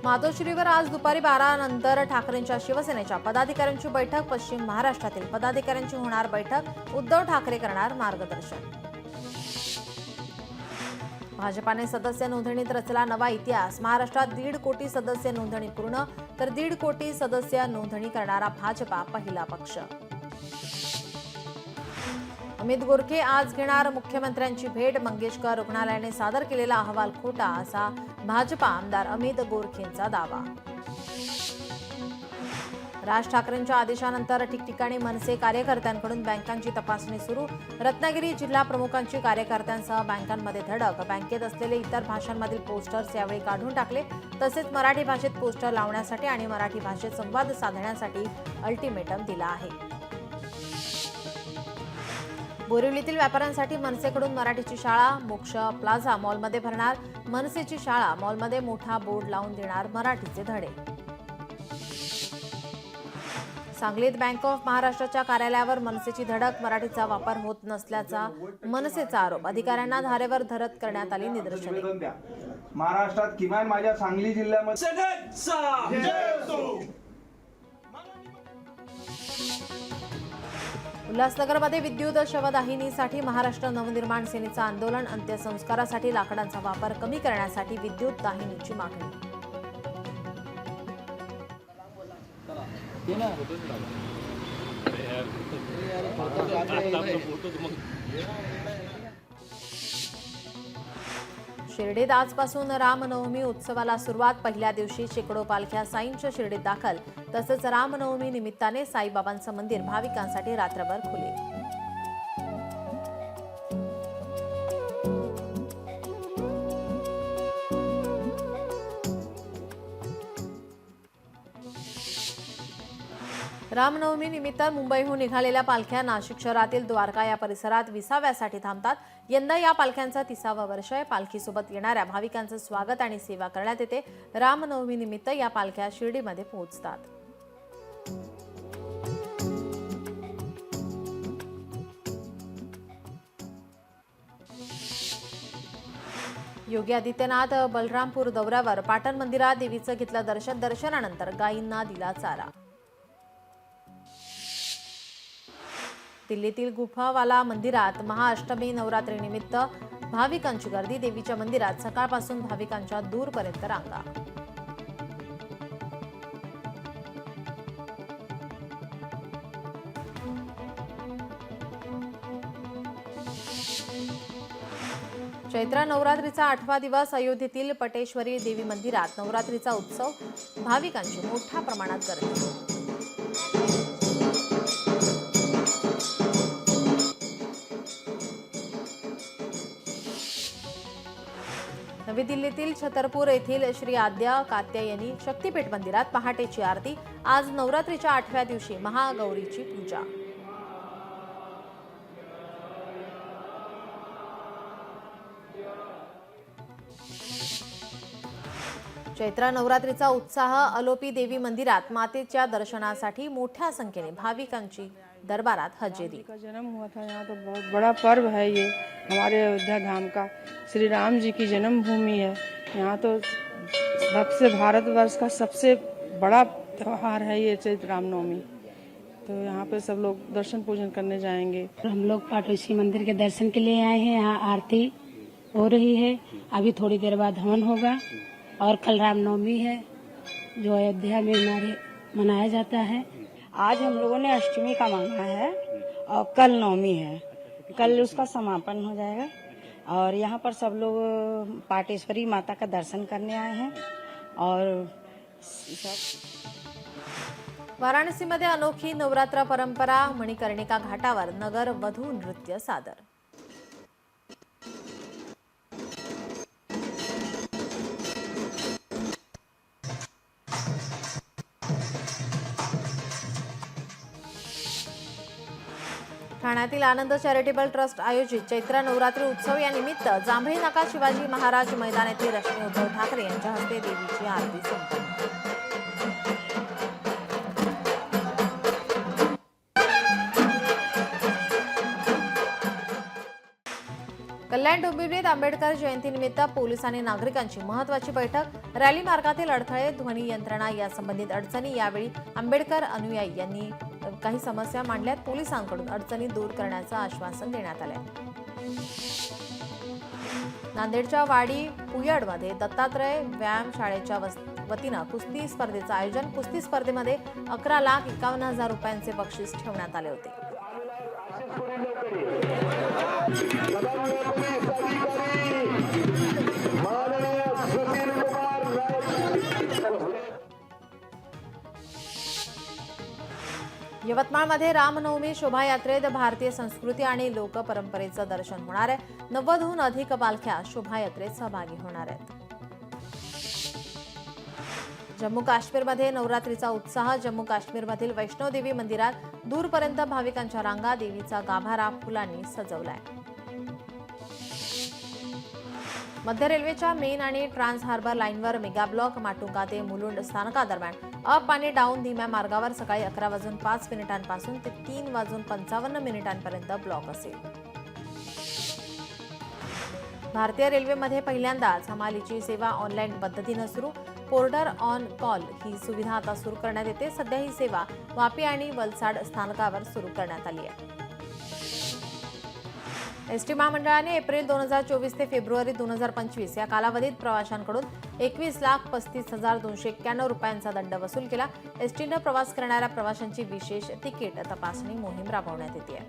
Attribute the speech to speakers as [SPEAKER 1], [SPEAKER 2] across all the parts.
[SPEAKER 1] मातोश्रीवर आज दुपारी 12 नंतर ठाकरेंच्या शिवसेनेच्या पदाधिकाऱ्यांची बैठक. पश्चिम महाराष्ट्रातील पदाधिकाऱ्यांची होणार बैठक. उद्धव ठाकरे करणार मार्गदर्शन. भाजपाने सदस्य नोंदणीत रचला नवा इतिहास. महाराष्ट्रात 1.5 कोटी सदस्य नोंदणी पूर्ण, तर 1.5 कोटी सदस्य नोंदणी करणारा भाजपा पहिला पक्ष. अमित गोरखे आज घेणार मुख्यमंत्र्यांची भेट. मंगेशकर रुग्णालयाने सादर केलेला अहवाल खोटा, असा भाजपा आमदार अमित गोरखेंचा दावा. राज ठाकरेंच्या आदेशानंतर ठिकठिकाणी मनसे कार्यकर्त्यांकडून बँकांची तपासणी सुरू. रत्नागिरी जिल्हा प्रमुखांची कार्यकर्त्यांसह बँकांमध्ये धडक. बँकेत असलेले इतर भाषांमधील पोस्टर्स यावेळी काढून टाकले. तसेच मराठी भाषेत पोस्टर लावण्यासाठी आणि मराठी भाषेत संवाद साधण्यासाठी अल्टिमेटम दिला आहे. बोरिवलीतील व्यापाऱ्यांसाठी मनसेकडून मराठीची शाळा. मोक्ष प्लाझा मॉलमध्ये भरणार मनसेची शाळा. मॉलमध्ये मोठा बोर्ड लावून देणार मराठीचे धडे. सांगलीत बँक ऑफ महाराष्ट्राच्या कार्यालयावर मनसेची धडक. मराठीचा वापर होत नसल्याचा मनसेचा आरोप. अधिकाऱ्यांना धारेवर धरत करण्यात आली निदर्शने.
[SPEAKER 2] महाराष्ट्रात किमान माझ्या सांगली जिल्ह्यामध्ये
[SPEAKER 1] उल्हासनगरमध्ये विद्युत शवदाहिनीसाठी महाराष्ट्र नवनिर्माण सेनेचं आंदोलन. अंत्यसंस्कारासाठी लाकडांचा वापर कमी करण्यासाठी विद्युत दाहिनीची मागणी. शिर्डीत आजपासून रामनवमी उत्सवाला सुरुवात. पहिल्या दिवशी शेकडो पालख्या साईंच्या शिर्डीत दाखल. तसेच रामनवमी निमित्ताने साईबाबांचं मंदिर भाविकांसाठी रात्रभर खुले. रामनवमी निमित्त मुंबईहून निघालेल्या पालख्या नाशिक शहरातील द्वारका या परिसरात विसाव्यासाठी थांबतात. यंदा या पालख्यांचा 30वा वर्ष आहे. पालखीसोबत येणाऱ्या भाविकांचं स्वागत आणि सेवा करण्यात येते. रामनवमी निमित्त या पालख्या शिर्डीमध्ये पोहोचतात. योगी आदित्यनाथ बलरामपूर दौऱ्यावर. पाटण मंदिरात देवीचं घेतलं दर्शन. दर्शनानंतर गायींना दिला चारा. दिल्लीतील गुफावाला मंदिरात महाअष्टमी नवरात्रीनिमित्त भाविकांची गर्दी. देवीच्या मंदिरात सकाळपासून भाविकांच्या दूरपर्यंत रांगा. चैत्र नवरात्रीचा 8वा दिवस. अयोध्येतील पटेश्वरी देवी मंदिरात नवरात्रीचा उत्सव. भाविकांची मोठ्या प्रमाणात गर्दी. नवी दिल्लीतील छतरपूर येथील श्री आद्य कात्यायनी शक्तीपीठ मंदिरात पहाटेची आरती. आज नवरात्रीच्या 8व्या दिवशी महागौरीची पूजा. चैत्र नवरात्रीचा उत्साह. अलोपी देवी मंदिरात मातेच्या दर्शनासाठी मोठ्या संख्येने भाविकांची दरबारात हजेरी.
[SPEAKER 3] का जन्म हुआ था। यहाँ तो बहुत बड़ा पर्व है ये हमारे अयोध्या धाम का। श्री राम जी की जन्मभूमि है। यहाँ तो सबसे भारतवर्ष का सबसे बड़ा त्योहार है ये चैत्र रामनवमी। तो यहाँ पे सब लोग दर्शन पूजन करने जाएंगे।
[SPEAKER 4] हम लोग पाटोसी मंदिर के दर्शन के लिए आए हैं। यहाँ आरती हो रही है। अभी थोड़ी देर बाद हवन होगा और कल रामनवमी है जो अयोध्या में हमारे मनाया जाता है।
[SPEAKER 5] आज हम लोगों ने अष्टमी का माना है और कल नवमी है। कल उसका समापन हो जाएगा और यहाँ पर सब लोग पाटेश्वरी माता का दर्शन करने आए हैं और
[SPEAKER 1] वाराणसीमध्ये अनोखी नवरात्र परंपरा. मणिकर्णिका घाटावर नगर वधू नृत्य सादर. ठाण्यातील आनंद चॅरिटेबल ट्रस्ट आयोजित चैत्र नवरात्री उत्सव या निमित्त जांभळी नाका शिवाजी महाराज मैदान येथे रश्मी उद्धव ठाकरे यांच्या हस्ते देवीची आरती संपन्न. कल्याण डोंबिवलीत आंबेडकर जयंतीनिमित्त पोलिसांनी नागरिकांची महत्त्वाची बैठक. रॅली मार्गातील अडथळे, ध्वनी यंत्रणा या संबंधित अडचणी. यावेळी आंबेडकर अनुयायी यांनी काही समस्या मांडल्यात. पोलिसांकडून अडचणी दूर करण्याचं आश्वासन देण्यात आलंय. नांदेडच्या वाडी पुयडमध्ये दत्तात्रय व्यायाम शाळेच्या वतीनं कुस्ती स्पर्धेचं आयोजन. कुस्ती स्पर्धेमध्ये 11,51,000 रुपयांचे बक्षीस ठेवण्यात आले होते. यवतमाळमध्ये रामनवमी शोभायात्रेत भारतीय संस्कृती आणि लोकपरंपरेचं दर्शन होणार आहे. 90हून अधिक पालख्या शोभायात्रेत सहभागी होणार आहेत. जम्मू काश्मीरमध्ये नवरात्रीचा उत्साह. जम्मू काश्मीरमधील वैष्णोदेवी मंदिरात दूरपर्यंत भाविकांच्या रांगा. देवीचा गाभारा फुलांनी सजवलाय. मध्य रेल्वेच्या मेन आणि ट्रान्स हार्बर लाईनवर मेगा ब्लॉक. माटुंगा ते मुलुंड स्थानकादरम्यान अप आणि डाऊन धीम्या मार्गावर सकाळी 11:05 पासून ते 3:55 ब्लॉक असेल. भारतीय रेल्वेमध्ये पहिल्यांदाच हमालीची सेवा ऑनलाईन पद्धतीनं सुरू. पोर्टर ऑन कॉल ही सुविधा आता सुरू करण्यात येते. सध्या ही सेवा वापी आणि वलसाड स्थानकावर सुरू करण्यात आली आहे. एसटी महामंडळाने एप्रिल 2024 ते फेब्रुवारी 2025 या कालावधीत प्रवाशांकडून 21,35,291 रुपयांचा दंड वसूल केला. एसटीनं प्रवास करणाऱ्या प्रवाशांची विशेष तिकीट तपासणी मोहीम राबवण्यात येते.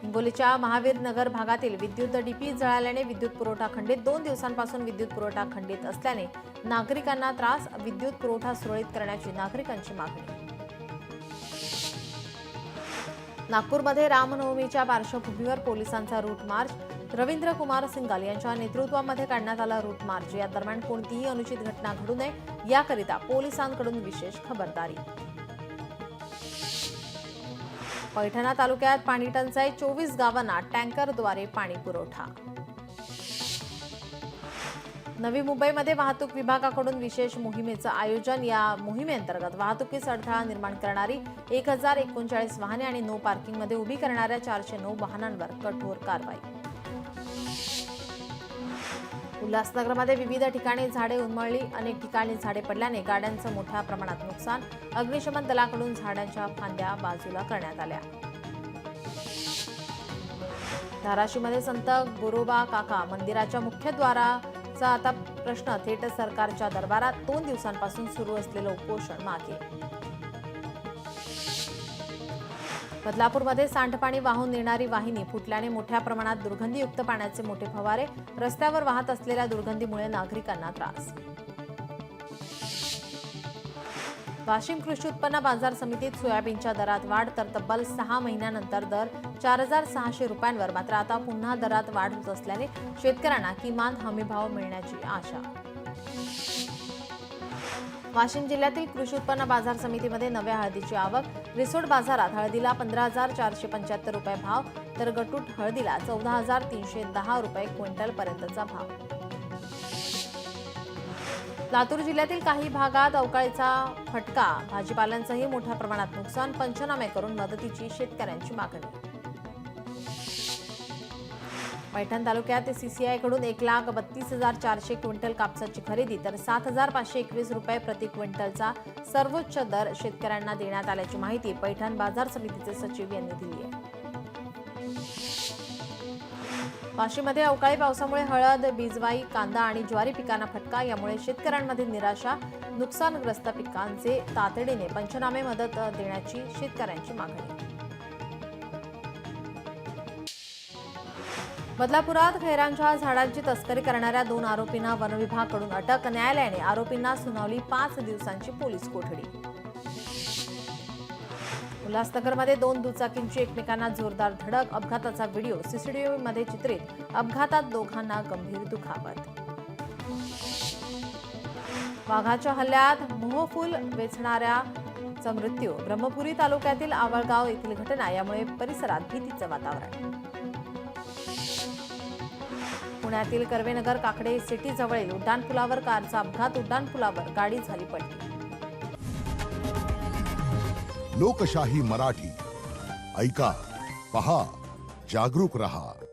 [SPEAKER 1] हिंगोलीच्या महावीर नगर भागातील विद्युत डीपी जळाल्याने विद्युत पुरवठा खंडित. 2 दिवसांपासून विद्युत पुरवठा खंडित असल्याने नागरिकांना त्रास. विद्युत पुरवठा सुरळीत करण्याची नागरिकांची मागणी. नागपूरमध्ये रामनवमीच्या पार्श्वभूमीवर पोलिसांचा रूट मार्च. रवींद्र कुमार सिंगाल यांच्या नेतृत्वामध्ये काढण्यात आला रूट मार्च. या दरम्यान कोणतीही अनुचित घटना घडू नये याकरिता पोलिसांकडून विशेष खबरदारी. पैठण तालुक्यात पाणी टंचाई. 24 गावांना टँकरद्वारे पाणी पुरवठा. नवी मुंबईमध्ये वाहतूक विभागाकडून विशेष मोहिमेचं आयोजन. या मोहिमेअंतर्गत वाहतुकीस अडथळा निर्माण करणारी 1039 वाहने आणि नो पार्किंगमध्ये उभी करणाऱ्या 409 वाहनांवर कठोर कारवाई. उल्हासनगरमध्ये विविध ठिकाणी झाडे उन्मळली. अनेक ठिकाणी झाडे पडल्याने गाड्यांचं मोठ्या प्रमाणात नुकसान. अग्निशमन दलाकडून झाडांच्या फांद्या बाजूला करण्यात आल्या. धाराशिवमध्ये संत गोरोबा काका मंदिराच्या मुख्यद्वाराचा आता प्रश्न थेट सरकारच्या दरबारात. 2 दिवसांपासून सुरू असलेलं उपोषण मागे. बदलापूरमध्ये सांडपाणी वाहून नेणारी वाहिनी फुटल्याने मोठ्या प्रमाणात दुर्गंधीयुक्त पाण्याचे मोठे फवारे. रस्त्यावर वाहत असलेल्या दुर्गंधीमुळे नागरिकांना त्रास. वाशिम कृषी उत्पन्न बाजार समितीत सोयाबीनच्या दरात वाढ. तर तब्बल 6 महिन्यानंतर दर 4,600 रुपयांवर. मात्र आता पुन्हा दरात वाढ होत असल्याने शेतकऱ्यांना किमान हमीभाव मिळण्याची आशा. वाशिम जिल्ह्यातील कृषी उत्पन्न बाजार समितीमध्ये नव्या हळदीची आवक. रिसोड बाजारात हळदीला 15,475 रुपये भाव, तर गटूट हळदीला 14,310 रुपये क्विंटल पर्यंतचा भाव. लातूर जिल्ह्यातील काही भागात अवकाळीचा फटका. भाजीपाल्यांचंही मोठ्या प्रमाणात नुकसान. पंचनामे करून मदतीची शेतकऱ्यांची मागणी. पैठण तालुक्यात सीसीआयकडून 1,32,400 क्विंटल कापसाची खरेदी. तर 7,521 रुपये प्रति क्विंटलचा सर्वोच्च दर शेतकऱ्यांना देण्यात आल्याची माहिती पैठण बाजार समितीचे सचिव यांनी दिली आहे. वाशीमध्ये अवकाळी पावसामुळे हळद, बिजवाई, कांदा आणि ज्वारी पिकांना फटका. यामुळे शेतकऱ्यांमध्ये निराशा. नुकसानग्रस्त पिकांचे तातडीने पंचनामे मदत देण्याची शेतकऱ्यांची मागणी. बदलापुरात खैरांच्या झाडांची तस्करी करणाऱ्या 2 आरोपींना वनविभागाकडून अटक. न्यायालयाने आरोपींना सुनावली 5 दिवसांची पोलीस कोठडी. उल्हासनगरमध्ये 2 दुचाकींची एकमेकांना जोरदार धडक. अपघाताचा व्हिडिओ सीसीटीव्हीमध्ये चित्रित. अपघातात दोघांना गंभीर दुखापत. वाघाच्या हल्ल्यात मोहफूल वेचणाऱ्याचा मृत्यू. ब्रह्मपुरी तालुक्यातील आवळगाव येथील घटना. यामुळे परिसरात भीतीचं वातावरण. पुण्यातील कर्वेनगर काकडे सिटी जवळील उड्डाणपुलावर कारचा अपघात. उड्डाणपुलावर गाडी झाली पलटी.
[SPEAKER 6] लोकशाही मराठी ऐका, पहा, जागरूक रहा।